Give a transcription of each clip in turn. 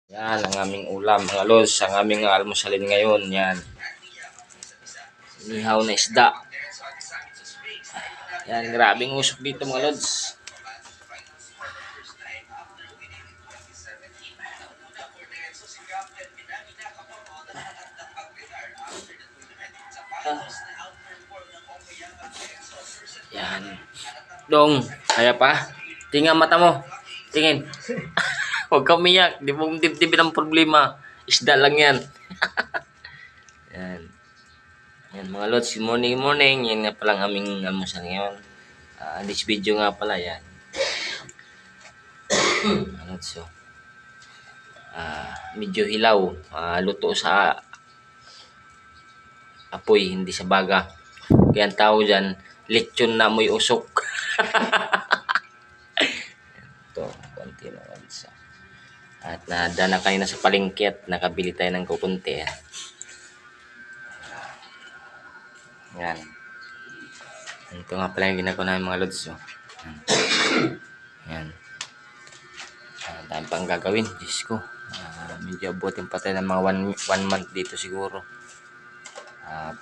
Yan ang aming ulam, mga lods. Ang aming almusalin ngayon, yan. Inihaw na isda. Yan, grabing usok dito, mga lods. Yan. Dong, kaya pa? Tingnan mata mo. Tingin. Huwag kang umiyak. Di mo dibdibin ang problema. Isda lang yan. Yan. Yan mga lods. Good morning, good morning. Yan nga palang aming almusal ngayon. This video nga pala yan. Lods, so. Medyo hilaw. Luto sa apoy, hindi sa baga. Kaya ang tao dyan, lechon na amoy usok. Ito, konti na lods. At nadala kayo na sa palengke at nakabili tayo ng kukunti. Yan. Ito nga pala yung ginagawa namin mga lods. Yan. Dahil pang gagawin. Diyos ko. Medyo abutin pa tayo ng mga one month dito siguro.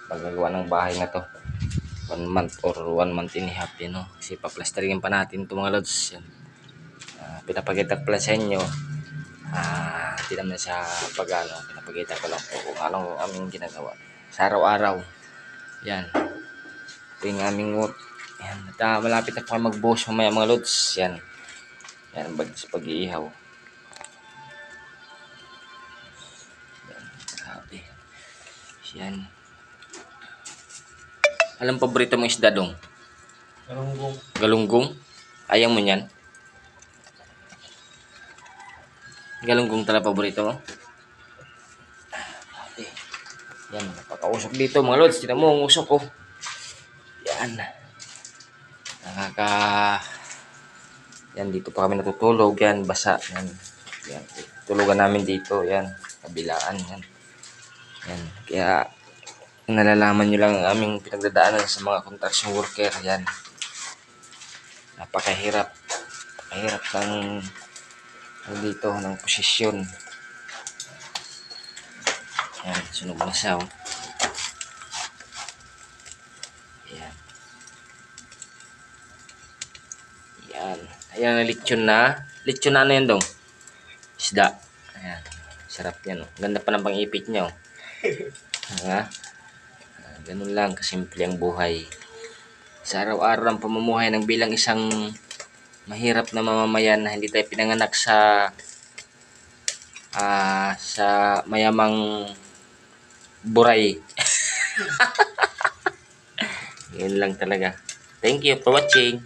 Paggagawa ng bahay na to. 1 month or 1 month and a half din. No? Kasi paplasteringin pa natin ito mga lods. Yan. Pinapakita ko pala sa inyo. Hindi naman sa pag-ano. Pinapakita ko lang po kung anong aming ginagawa. Sa araw-araw. Yan. Ito yung aming work. Yan. At malapit na pa mag-boss mamaya mga lods. Yan. Yan. Sa pag-iihaw. Yan. Grabe. Yan. Alam paborito mong isda dong? Galunggong. Galunggong? Ayaw mo yan? Galunggong talaga paborito mo? Yan, napakausok dito mga lods. Tignan mo ang usok ko. Yan. Yan, dito pa kami natutulog. Yan, basa. Yan. Yan. Tulugan namin dito. Yan. Kabilaan. Yan. Yan. Kaya, nalalaman nyo lang ang aming pinagdadaanan sa mga construction worker. Yan. Napakahirap. Napakahirap dito ng posisyon. Yan, sunog na siya. Yan. Yan. Ayan na lechon na. Lechon na ano yan dong? Isda. Ayan. Sarap yan. Oh. Ganda pa ng pang-ipit niya. Oh. Ganun lang kasimple ang buhay. Sa araw-araw ang pamumuhay ng bilang isang mahirap na mamamayan na hindi tayo pinanganak sa mayamang buray. Yun lang talaga. Thank you for watching.